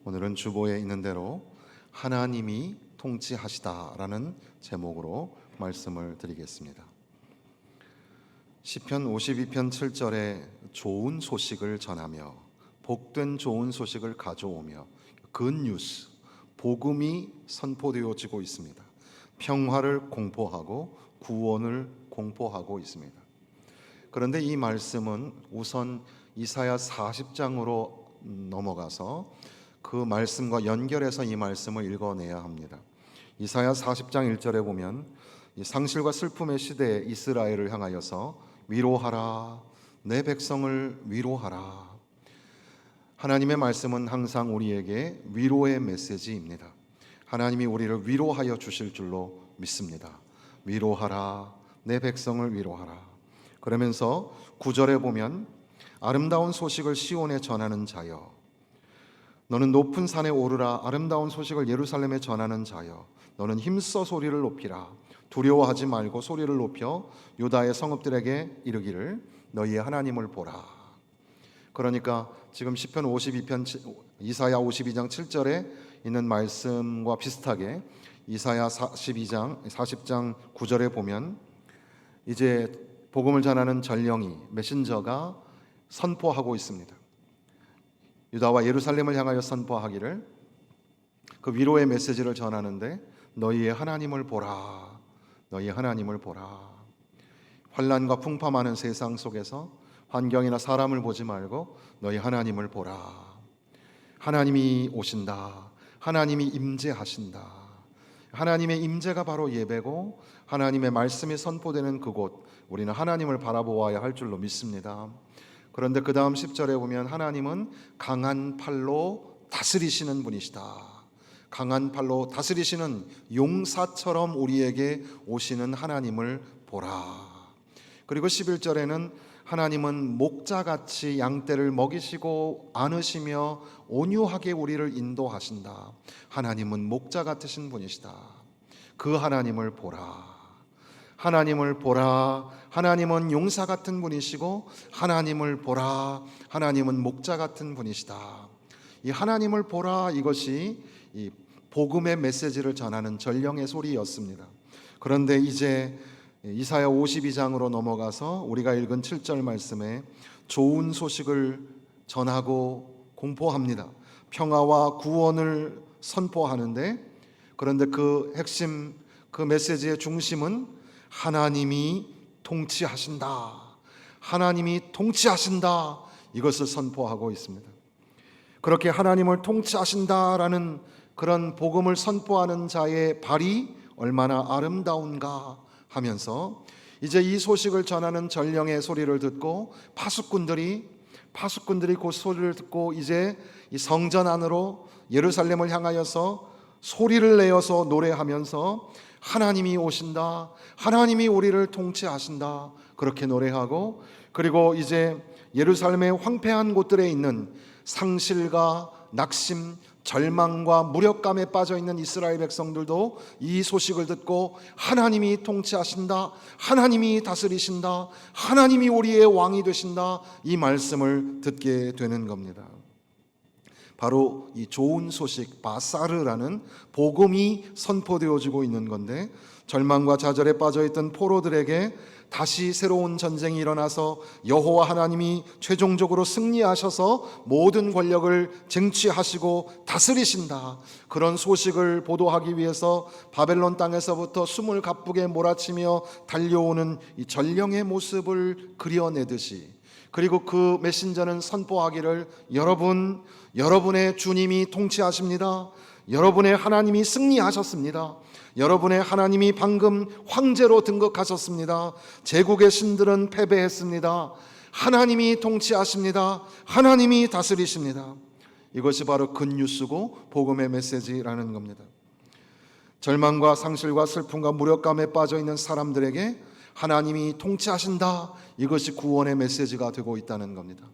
오늘은 주보에 있는 대로 하나님이 통치하시다라는 제목으로 말씀을 드리겠습니다. 시편 52편 7절에 좋은 소식을 전하며 복된 좋은 소식을 가져오며 굿뉴스, 복음이 선포되어지고 있습니다. 평화를 공포하고 구원을 공포하고 있습니다. 그런데 이 말씀은 우선 이사야 40장으로 넘어가서 그 말씀과 연결해서 이 말씀을 읽어내야 합니다. 이사야 40장 1절에 보면 이 상실과 슬픔의 시대에 이스라엘을 향하여서 위로하라, 내 백성을 위로하라. 하나님의 말씀은 항상 우리에게 위로의 메시지입니다. 하나님이 우리를 위로하여 주실 줄로 믿습니다. 위로하라, 내 백성을 위로하라. 그러면서 9절에 보면 아름다운 소식을 시온에 전하는 자여, 너는 높은 산에 오르라. 아름다운 소식을 예루살렘에 전하는 자여, 너는 힘써 소리를 높이라. 두려워하지 말고 소리를 높여 유다의 성읍들에게 이르기를 너희의 하나님을 보라. 그러니까 지금 시편 52편 이사야 52장 7절에 있는 말씀과 비슷하게 이사야 40장 9절에 보면 이제 복음을 전하는 전령이 메신저가 선포하고 있습니다. 유다와 예루살렘을 향하여 선포하기를 그 위로의 메시지를 전하는데 너희의 하나님을 보라, 너희의 하나님을 보라. 환난과 풍파많은 세상 속에서 환경이나 사람을 보지 말고 너희 하나님을 보라. 하나님이 오신다. 하나님이 임재하신다. 하나님의 임재가 바로 예배고 하나님의 말씀이 선포되는 그곳, 우리는 하나님을 바라보아야 할 줄로 믿습니다. 그런데 그 다음 10절에 보면 하나님은 강한 팔로 다스리시는 분이시다. 강한 팔로 다스리시는 용사처럼 우리에게 오시는 하나님을 보라. 그리고 11절에는 하나님은 목자같이 양떼를 먹이시고 안으시며 온유하게 우리를 인도하신다. 하나님은 목자 같으신 분이시다. 그 하나님을 보라. 하나님을 보라. 하나님은 용사 같은 분이시고 하나님을 보라. 하나님은 목자 같은 분이시다. 이 하나님을 보라, 이것이 이 복음의 메시지를 전하는 전령의 소리였습니다. 그런데 이제 이사야 52장으로 넘어가서 우리가 읽은 7절 말씀에 좋은 소식을 전하고 공포합니다. 평화와 구원을 선포하는데, 그런데 그 핵심, 그 메시지의 중심은 하나님이 통치하신다. 하나님이 통치하신다. 이것을 선포하고 있습니다. 그렇게 하나님을 통치하신다라는 그런 복음을 선포하는 자의 발이 얼마나 아름다운가 하면서 이제 이 소식을 전하는 전령의 소리를 듣고 파수꾼들이 그 소리를 듣고 이제 이 성전 안으로 예루살렘을 향하여서 소리를 내어서 노래하면서 하나님이 오신다. 하나님이 우리를 통치하신다. 그렇게 노래하고, 그리고 이제 예루살렘의 황폐한 곳들에 있는 상실과 낙심, 절망과 무력감에 빠져 있는 이스라엘 백성들도 이 소식을 듣고 하나님이 통치하신다. 하나님이 다스리신다. 하나님이 우리의 왕이 되신다. 이 말씀을 듣게 되는 겁니다. 바로 이 좋은 소식, 바사르라는 복음이 선포되어지고 있는 건데, 절망과 좌절에 빠져있던 포로들에게 다시 새로운 전쟁이 일어나서 여호와 하나님이 최종적으로 승리하셔서 모든 권력을 쟁취하시고 다스리신다. 그런 소식을 보도하기 위해서 바벨론 땅에서부터 숨을 가쁘게 몰아치며 달려오는 이 전령의 모습을 그려내듯이, 그리고 그 메신저는 선포하기를 여러분의 주님이 통치하십니다. 여러분의 하나님이 승리하셨습니다. 여러분의 하나님이 방금 황제로 등극하셨습니다. 제국의 신들은 패배했습니다. 하나님이 통치하십니다. 하나님이 다스리십니다. 이것이 바로 굿뉴스고 복음의 메시지라는 겁니다. 절망과 상실과 슬픔과 무력감에 빠져 있는 사람들에게 하나님이 통치하신다. 이것이 구원의 메시지가 되고 있다는 겁니다.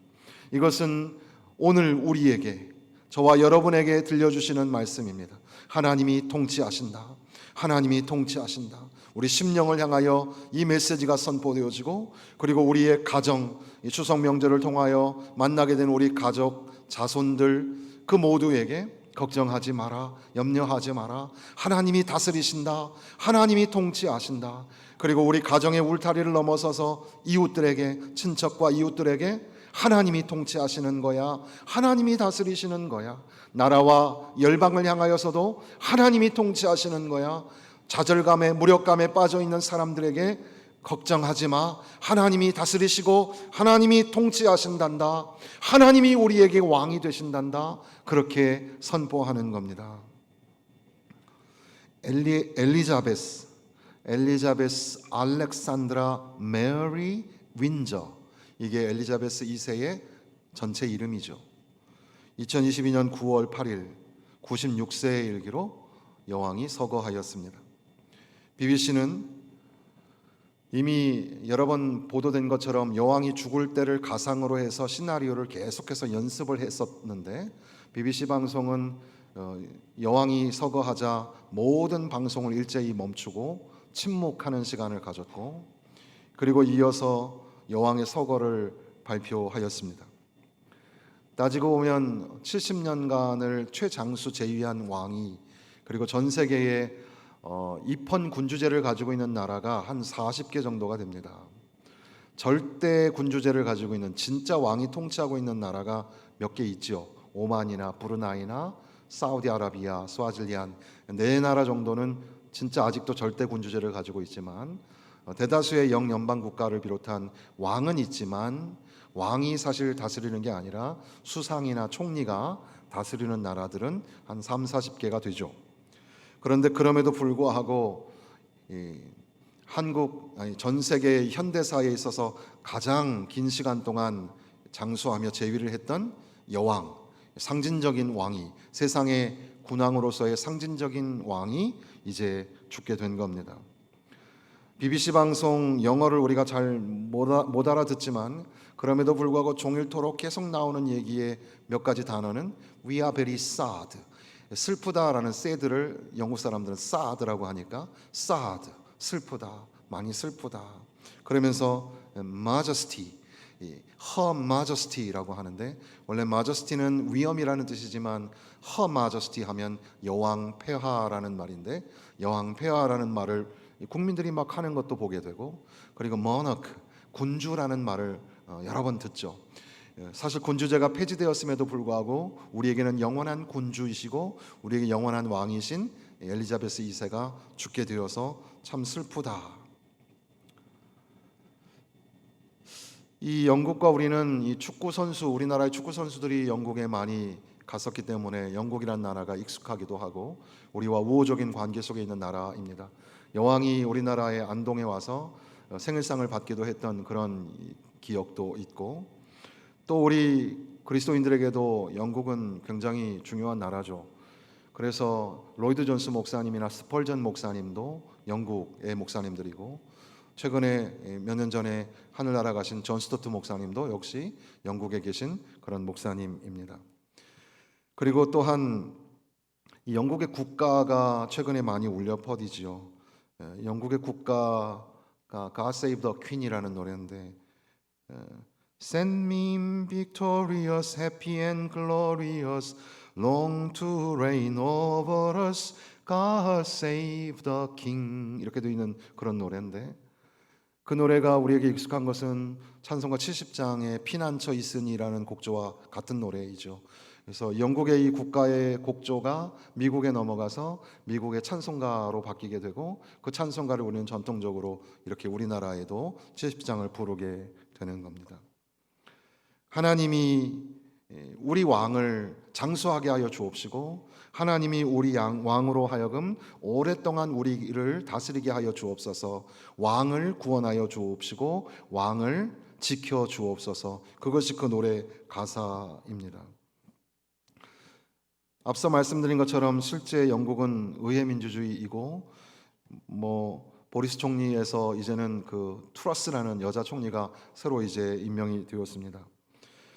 이것은 오늘 우리에게, 저와 여러분에게 들려주시는 말씀입니다. 하나님이 통치하신다. 하나님이 통치하신다. 우리 심령을 향하여 이 메시지가 선포되어지고, 그리고 우리의 가정, 이 추석 명절을 통하여 만나게 된 우리 가족, 자손들 그 모두에게 걱정하지 마라, 염려하지 마라. 하나님이 다스리신다. 하나님이 통치하신다. 그리고 우리 가정의 울타리를 넘어서서 이웃들에게, 친척과 이웃들에게 하나님이 통치하시는 거야. 하나님이 다스리시는 거야. 나라와 열방을 향하여서도 하나님이 통치하시는 거야. 좌절감에, 무력감에 빠져 있는 사람들에게 걱정하지 마. 하나님이 다스리시고 하나님이 통치하신단다. 하나님이 우리에게 왕이 되신단다. 그렇게 선포하는 겁니다. 엘리자베스 알렉산드라 메리 윈저, 이게 엘리자베스 2세의 전체 이름이죠. 2022년 9월 8일 96세의 일기로 여왕이 서거하였습니다. BBC는 이미 여러 번 보도된 것처럼 여왕이 죽을 때를 가상으로 해서 시나리오를 계속해서 연습을 했었는데, BBC 방송은 여왕이 서거하자 모든 방송을 일제히 멈추고 침묵하는 시간을 가졌고, 그리고 이어서 여왕의 서거를 발표하였습니다. 따지고 보면 70년간을 최장수 재위한 왕이, 그리고 전 세계에 입헌 군주제를 가지고 있는 나라가 한 40개 정도가 됩니다. 절대 군주제를 가지고 있는, 진짜 왕이 통치하고 있는 나라가 몇 개 있죠. 오만이나 브루나이나 사우디아라비아, 스와질리안, 네 나라 정도는 진짜 아직도 절대 군주제를 가지고 있지만, 대다수의 영연방 국가를 비롯한 왕은 있지만 왕이 사실 다스리는 게 아니라 수상이나 총리가 다스리는 나라들은 한 30-40개가 되죠. 그런데 그럼에도 불구하고 전 세계 현대사에 있어서 가장 긴 시간 동안 장수하며 재위를 했던 여왕, 상징적인 왕이, 세상의 군왕으로서의 상징적인 왕이 이제 죽게 된 겁니다. BBC 방송 영어를 우리가 잘 못 알아듣지만 그럼에도 불구하고 종일토록 계속 나오는 얘기의 몇 가지 단어는 We are very sad, 슬프다라는 sad를 영국 사람들은 sad라고 하니까 sad, 슬프다, 많이 슬프다. 그러면서 majesty, her majesty라고 하는데, 원래 majesty는 위엄이라는 뜻이지만 her majesty 하면 여왕 폐하라는 말인데, 여왕 폐하라는 말을 국민들이 막 하는 것도 보게 되고, 그리고 monarch, 군주라는 말을 여러 번 듣죠. 사실 군주제가 폐지되었음에도 불구하고 우리에게는 영원한 군주이시고 우리에게 영원한 왕이신 엘리자베스 2세가 죽게 되어서 참 슬프다. 이 영국과 우리는 이 축구 선수, 우리나라의 축구 선수들이 영국에 많이 갔었기 때문에 영국이란 나라가 익숙하기도 하고 우리와 우호적인 관계 속에 있는 나라입니다. 여왕이 우리나라의 안동에 와서 생일상을 받기도 했던 그런 기억도 있고, 또 우리 그리스도인들에게도 영국은 굉장히 중요한 나라죠. 그래서 로이드 존스 목사님이나 스펄전 목사님도 영국의 목사님들이고, 최근에 몇 년 전에 하늘 날아가신 존 스토트 목사님도 역시 영국에 계신 그런 목사님입니다. 그리고 또한 이 영국의 국가가 최근에 많이 울려 퍼지지요. 영국의 국가가 God Save the Queen이라는 노래인데, Send me victorious, happy and glorious, long to reign over us, God save the King, 이렇게 되어 있는 그런 노래인데, 그 노래가 우리에게 익숙한 것은 찬송가 70장의 피난처 있으니라는 곡조와 같은 노래이죠. 그래서 영국의 이 국가의 곡조가 미국에 넘어가서 미국의 찬송가로 바뀌게 되고, 그 찬송가를 우리는 전통적으로 이렇게 우리나라에도 70장을 부르게 되는 겁니다. 하나님이 우리 왕을 장수하게 하여 주옵시고, 하나님이 우리 왕으로 하여금 오랫동안 우리를 다스리게 하여 주옵소서. 왕을 구원하여 주옵시고 왕을 지켜 주옵소서. 그것이 그 노래 가사입니다. 앞서 말씀드린 것처럼 실제 영국은 의회 민주주의이고, 보리스 총리에서 이제는 그 트러스라는 여자 총리가 새로 이제 임명이 되었습니다.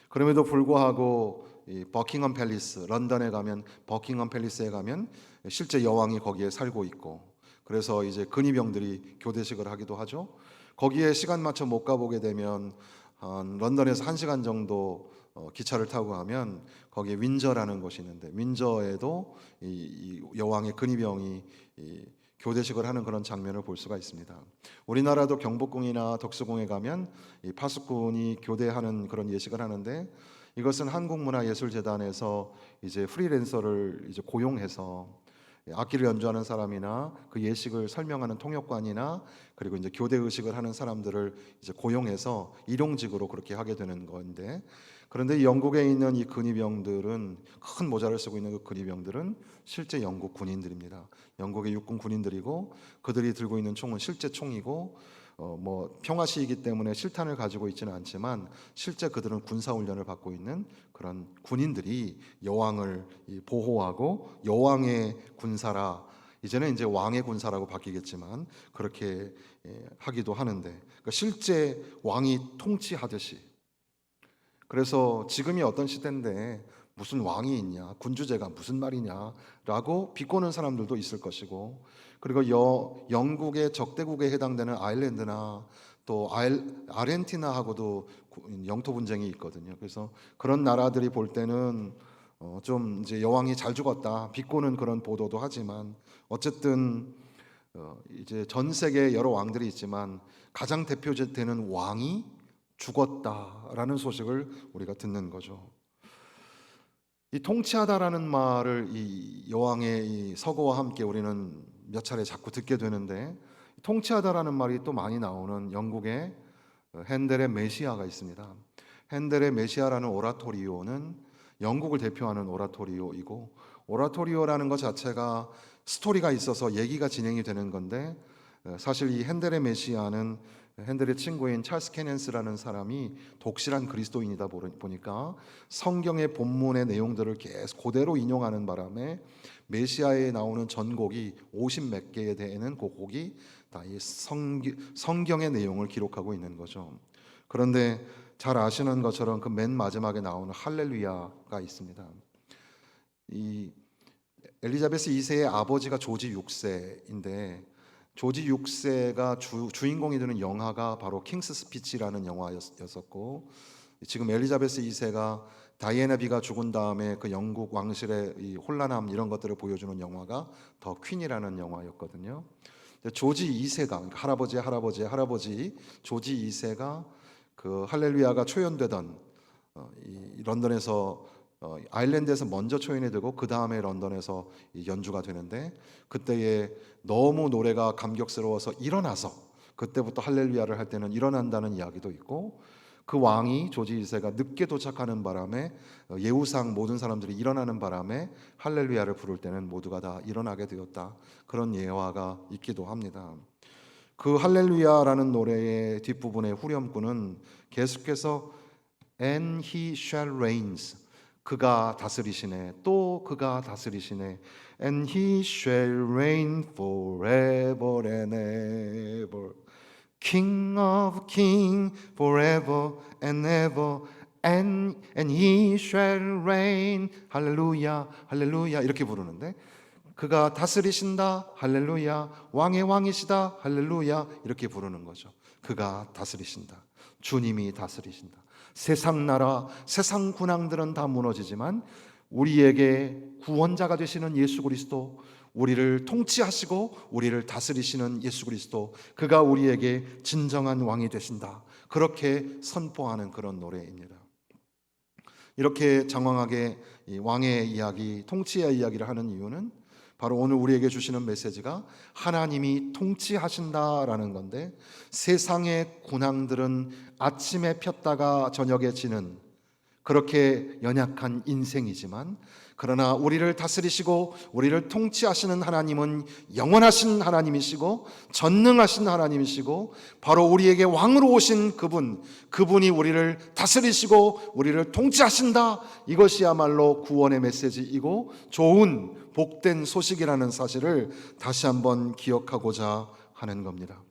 그럼에도 불구하고 이 버킹엄 팰리스, 런던에 가면 버킹엄 팰리스에 가면 실제 여왕이 거기에 살고 있고, 그래서 이제 근위병들이 교대식을 하기도 하죠. 거기에 시간 맞춰 못 가보게 되면 런던에서 1시간 정도 기차를 타고 가면 거기에 윈저라는 곳이 있는데 윈저에도 이 여왕의 근위병이 교대식을 하는 그런 장면을 볼 수가 있습니다. 우리나라도 경복궁이나 덕수궁에 가면 이 파수꾼이 교대하는 그런 예식을 하는데 이것은 한국문화예술재단에서 이제 프리랜서를 이제 고용해서 악기를 연주하는 사람이나 그 예식을 설명하는 통역관이나 그리고 이제 교대 의식을 하는 사람들을 이제 고용해서 일용직으로 그렇게 하게 되는 건데, 그런데 영국에 있는 이 근위병들은, 큰 모자를 쓰고 있는 그 근위병들은 실제 영국 군인들입니다. 영국의 육군 군인들이고 그들이 들고 있는 총은 실제 총이고 뭐 평화시이기 때문에 실탄을 가지고 있지는 않지만 실제 그들은 군사훈련을 받고 있는 그런 군인들이 여왕을 보호하고 여왕의 군사라, 이제는 이제 왕의 군사라고 바뀌겠지만 그렇게 하기도 하는데, 그러니까 실제 왕이 통치하듯이. 그래서 지금이 어떤 시대인데 무슨 왕이 있냐, 군주제가 무슨 말이냐라고 비꼬는 사람들도 있을 것이고, 그리고 영국의 적대국에 해당되는 아일랜드나 또 아르헨티나하고도 영토 분쟁이 있거든요. 그래서 그런 나라들이 볼 때는 좀 이제 여왕이 잘 죽었다 비꼬는 그런 보도도 하지만, 어쨌든 이제 전 세계 여러 왕들이 있지만 가장 대표되는 왕이 죽었다라는 소식을 우리가 듣는 거죠. 이 통치하다라는 말을 이 여왕의 이 서거와 함께 우리는 몇 차례 자꾸 듣게 되는데, 통치하다라는 말이 또 많이 나오는 영국의 핸델의 메시아가 있습니다. 핸델의 메시아라는 오라토리오는 영국을 대표하는 오라토리오이고, 오라토리오라는 것 자체가 스토리가 있어서 얘기가 진행이 되는 건데, 사실 이 핸델의 메시아는 핸델의 친구인 찰스 케넨스라는 사람이 독실한 그리스도인이다 보니까 성경의 본문의 내용들을 계속 그대로 인용하는 바람에 메시아에 나오는 전곡이 50몇 개에 되는 그 곡이 다 이 성경의 내용을 기록하고 있는 거죠. 그런데 잘 아시는 것처럼 그 맨 마지막에 나오는 할렐루야가 있습니다. 이 엘리자베스 2세의 아버지가 조지 6세인데 조지 6세가 주인공이 되는 영화가 바로 킹스 스피치라는 영화였었고, 지금 엘리자베스 2세가 다이애나비가 죽은 다음에 그 영국 왕실의 이 혼란함 이런 것들을 보여주는 영화가 더 퀸이라는 영화였거든요. 조지 2세가, 그러니까 할아버지 조지 2세가 그 할렐루야가 초연되던 이 런던에서 아일랜드에서 먼저 초연이 되고 그 다음에 런던에서 연주가 되는데, 그때에 너무 노래가 감격스러워서 일어나서 그때부터 할렐루야를 할 때는 일어난다는 이야기도 있고, 그 왕이 조지 2세가 늦게 도착하는 바람에 예우상 모든 사람들이 일어나는 바람에 할렐루야를 부를 때는 모두가 다 일어나게 되었다, 그런 예화가 있기도 합니다. 그 할렐루야라는 노래의 뒷부분의 후렴구는 계속해서 And he shall reigns, 그가 다스리시네, 또 그가 다스리시네, And he shall reign forever and ever, King of kings forever and ever, and he shall reign, 할렐루야 할렐루야 이렇게 부르는데, 그가 다스리신다 할렐루야, 왕의 왕이시다 할렐루야 이렇게 부르는 거죠. 그가 다스리신다, 주님이 다스리신다. 세상 나라, 세상 군왕들은 다 무너지지만 우리에게 구원자가 되시는 예수 그리스도, 우리를 통치하시고 우리를 다스리시는 예수 그리스도, 그가 우리에게 진정한 왕이 되신다, 그렇게 선포하는 그런 노래입니다. 이렇게 장황하게 이 왕의 이야기, 통치의 이야기를 하는 이유는 바로 오늘 우리에게 주시는 메시지가 하나님이 통치하신다라는 건데, 세상의 군왕들은 아침에 폈다가 저녁에 지는 그렇게 연약한 인생이지만, 그러나 우리를 다스리시고 우리를 통치하시는 하나님은 영원하신 하나님이시고 전능하신 하나님이시고, 바로 우리에게 왕으로 오신 그분이 우리를 다스리시고 우리를 통치하신다, 이것이야말로 구원의 메시지이고 좋은 복된 소식이라는 사실을 다시 한번 기억하고자 하는 겁니다.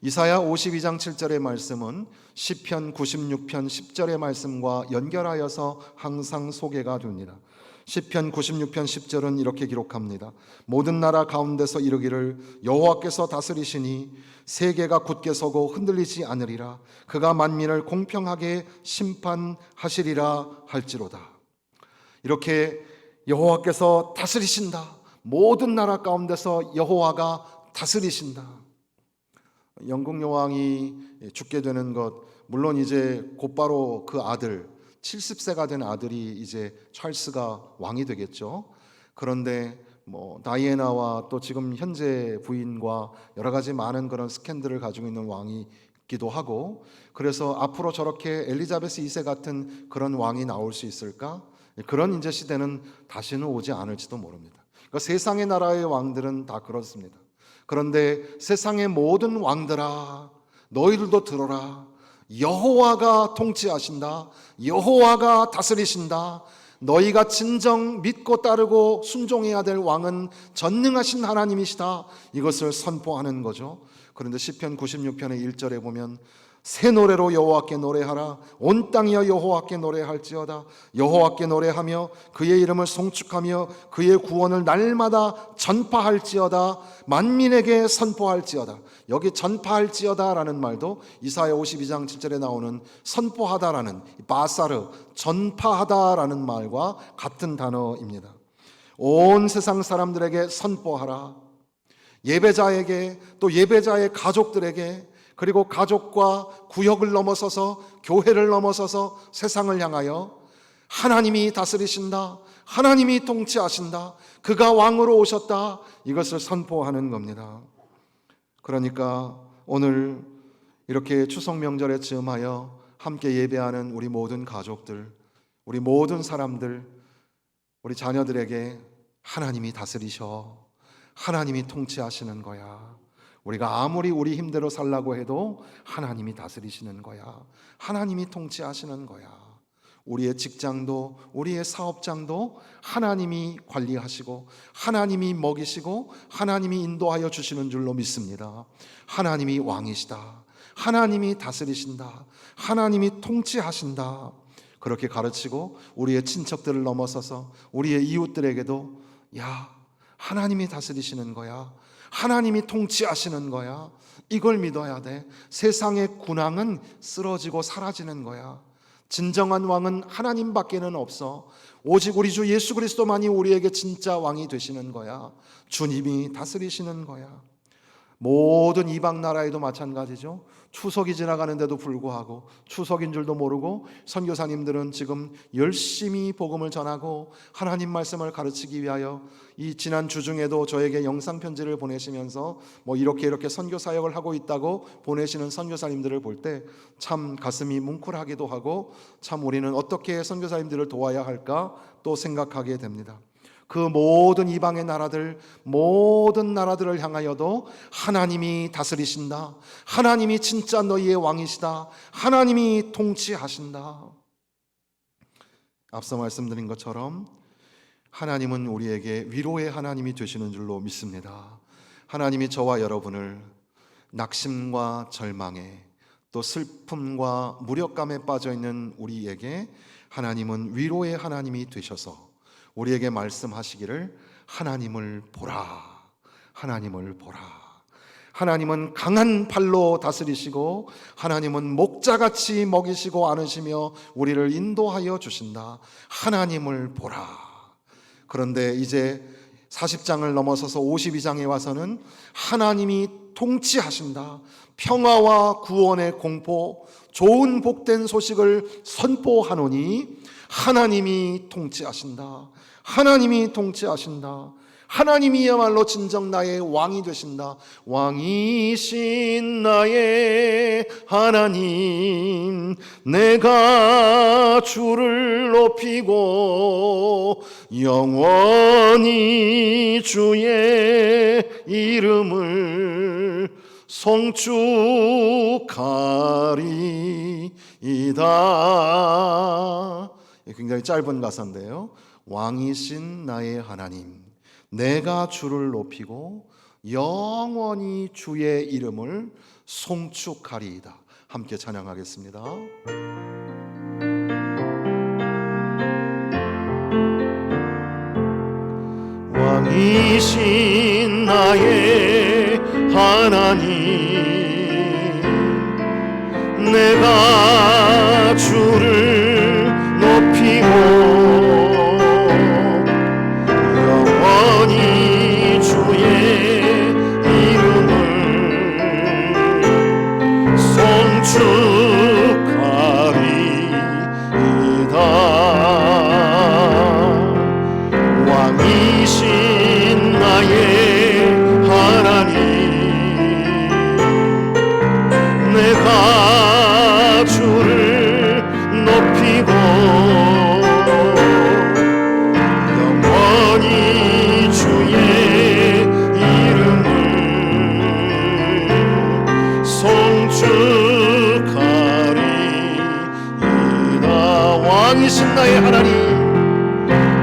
이사야 52장 7절의 말씀은 시편 96편 10절의 말씀과 연결하여서 항상 소개가 됩니다. 시편 96편 10절은 이렇게 기록합니다. 모든 나라 가운데서 이르기를 여호와께서 다스리시니 세계가 굳게 서고 흔들리지 않으리라. 그가 만민을 공평하게 심판하시리라 할지로다. 이렇게 여호와께서 다스리신다. 모든 나라 가운데서 여호와가 다스리신다. 영국 여왕이 죽게 되는 것, 물론 이제 곧바로 그 아들 70세가 된 아들이 이제 찰스가 왕이 되겠죠. 그런데 다이애나와 또 지금 현재 부인과 여러 가지 많은 그런 스캔들을 가지고 있는 왕이기도 하고, 그래서 앞으로 저렇게 엘리자베스 2세 같은 그런 왕이 나올 수 있을까? 그런 이제 시대는 다시는 오지 않을지도 모릅니다. 그러니까 세상의 나라의 왕들은 다 그렇습니다. 그런데 세상의 모든 왕들아, 너희들도 들어라. 여호와가 통치하신다. 여호와가 다스리신다. 너희가 진정 믿고 따르고 순종해야 될 왕은 전능하신 하나님이시다. 이것을 선포하는 거죠. 그런데 시편 96편의 1절에 보면 새 노래로 여호와께 노래하라. 온 땅이여 여호와께 노래할지어다. 여호와께 노래하며 그의 이름을 송축하며 그의 구원을 날마다 전파할지어다. 만민에게 선포할지어다. 여기 전파할지어다라는 말도 이사야 52장 7절에 나오는 선포하다라는 바사르, 전파하다라는 말과 같은 단어입니다. 온 세상 사람들에게 선포하라. 예배자에게, 또 예배자의 가족들에게, 그리고 가족과 구역을 넘어서서 교회를 넘어서서 세상을 향하여 하나님이 다스리신다. 하나님이 통치하신다. 그가 왕으로 오셨다. 이것을 선포하는 겁니다. 그러니까 오늘 이렇게 추석 명절에 즈음하여 함께 예배하는 우리 모든 가족들, 우리 모든 사람들, 우리 자녀들에게 하나님이 다스리셔. 하나님이 통치하시는 거야. 우리가 아무리 우리 힘대로 살라고 해도 하나님이 다스리시는 거야. 하나님이 통치하시는 거야. 우리의 직장도, 우리의 사업장도 하나님이 관리하시고 하나님이 먹이시고 하나님이 인도하여 주시는 줄로 믿습니다. 하나님이 왕이시다. 하나님이 다스리신다. 하나님이 통치하신다. 그렇게 가르치고 우리의 친척들을 넘어서서 우리의 이웃들에게도 야, 하나님이 다스리시는 거야. 하나님이 통치하시는 거야. 이걸 믿어야 돼. 세상의 군왕은 쓰러지고 사라지는 거야. 진정한 왕은 하나님밖에는 없어. 오직 우리 주 예수 그리스도만이 우리에게 진짜 왕이 되시는 거야. 주님이 다스리시는 거야. 모든 이방 나라에도 마찬가지죠. 추석이 지나가는데도 불구하고 추석인 줄도 모르고 선교사님들은 지금 열심히 복음을 전하고 하나님 말씀을 가르치기 위하여 이 지난 주중에도 저에게 영상 편지를 보내시면서 이렇게 선교 사역을 하고 있다고 보내시는 선교사님들을 볼 때 참 가슴이 뭉클하기도 하고 참 우리는 어떻게 선교사님들을 도와야 할까 또 생각하게 됩니다. 그 모든 이방의 나라들, 모든 나라들을 향하여도 하나님이 다스리신다. 하나님이 진짜 너희의 왕이시다. 하나님이 통치하신다. 앞서 말씀드린 것처럼 하나님은 우리에게 위로의 하나님이 되시는 줄로 믿습니다. 하나님이 저와 여러분을 낙심과 절망에 또 슬픔과 무력감에 빠져있는 우리에게 하나님은 위로의 하나님이 되셔서 우리에게 말씀하시기를 하나님을 보라. 하나님을 보라. 하나님은 강한 팔로 다스리시고 하나님은 목자같이 먹이시고 안으시며 우리를 인도하여 주신다. 하나님을 보라. 그런데 이제 40장을 넘어서서 52장에 와서는 하나님이 통치하신다. 평화와 구원의 공포, 좋은 복된 소식을 선포하노니 하나님이 통치하신다. 하나님이 통치하신다. 하나님이야말로 진정 나의 왕이 되신다. 왕이신 나의 하나님, 내가 주를 높이고 영원히 주의 이름을 송축하리이다. 굉장히 짧은 가사인데요. 왕이신 나의 하나님, 내가 주를 높이고 영원히 주의 이름을 송축하리이다. 함께 찬양하겠습니다. 왕이신 나의 하나님, 내가 주를 높이고 영원히 주의 이름을 송축하리이다. 왕이신 나의 하나님, 내가 주를 높이고 영원히 주의 이름을 송축하리이다. 왕이신 나의 하나님,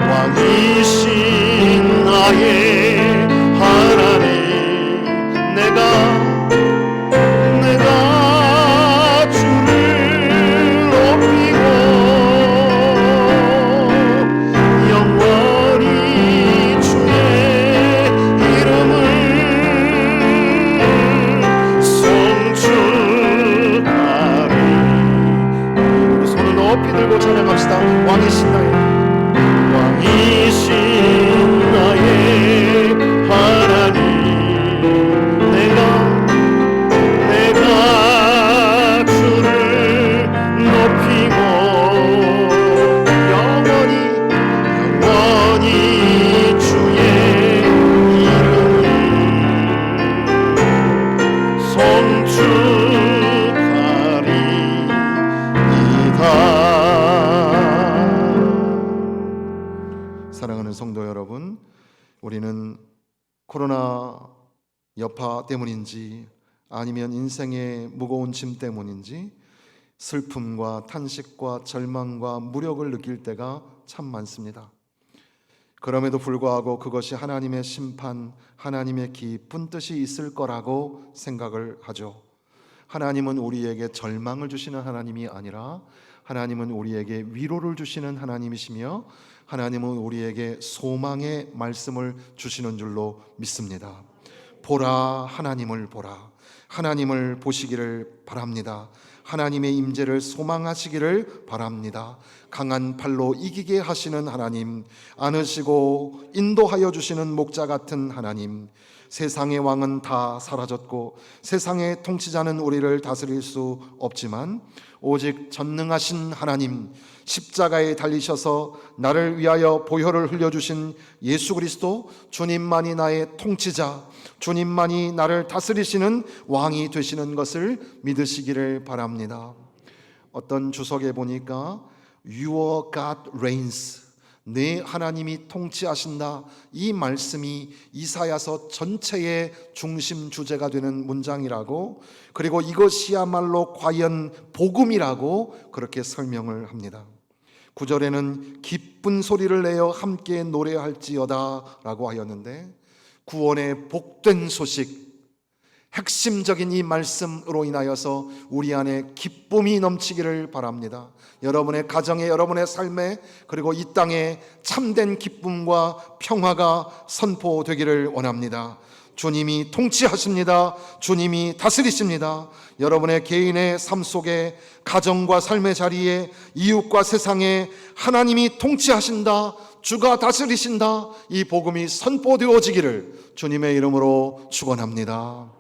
왕이신 나의 하나님, 내가 주를 높이고 영원히 주의 이름을 송축하리. 우리 손을 높이 들고 찬양합시다. 왕이신 나의 하나님, 내가 주를 높이고 영원히 주의 이름을 송축하리이다. 사랑하는 성도 여러분, 우리는 코로나 여파 때문인지 아니면 인생의 무거운 짐 때문인지 슬픔과 탄식과 절망과 무력을 느낄 때가 참 많습니다. 그럼에도 불구하고 그것이 하나님의 심판, 하나님의 깊은 뜻이 있을 거라고 생각을 하죠. 하나님은 우리에게 절망을 주시는 하나님이 아니라 하나님은 우리에게 위로를 주시는 하나님이시며 하나님은 우리에게 소망의 말씀을 주시는 줄로 믿습니다. 보라, 하나님을 보라. 하나님을 보시기를 바랍니다. 하나님의 임재를 소망하시기를 바랍니다. 강한 팔로 이기게 하시는 하나님, 안으시고 인도하여 주시는 목자 같은 하나님, 세상의 왕은 다 사라졌고 세상의 통치자는 우리를 다스릴 수 없지만 오직 전능하신 하나님, 십자가에 달리셔서 나를 위하여 보혈을 흘려주신 예수 그리스도, 주님만이 나의 통치자, 주님만이 나를 다스리시는 왕이 되시는 것을 믿으시기를 바랍니다. 어떤 주석에 보니까 Your God reigns, 내 하나님이 통치하신다, 이 말씀이 이사야서 전체의 중심 주제가 되는 문장이라고, 그리고 이것이야말로 과연 복음이라고 그렇게 설명을 합니다. 9절에는 기쁜 소리를 내어 함께 노래할지어다 라고 하였는데, 구원의 복된 소식, 핵심적인 이 말씀으로 인하여서 우리 안에 기쁨이 넘치기를 바랍니다. 여러분의 가정에, 여러분의 삶에, 그리고 이 땅에 참된 기쁨과 평화가 선포되기를 원합니다. 주님이 통치하십니다. 주님이 다스리십니다. 여러분의 개인의 삶 속에, 가정과 삶의 자리에, 이웃과 세상에 하나님이 통치하신다, 주가 다스리신다, 이 복음이 선포되어지기를 주님의 이름으로 축원합니다.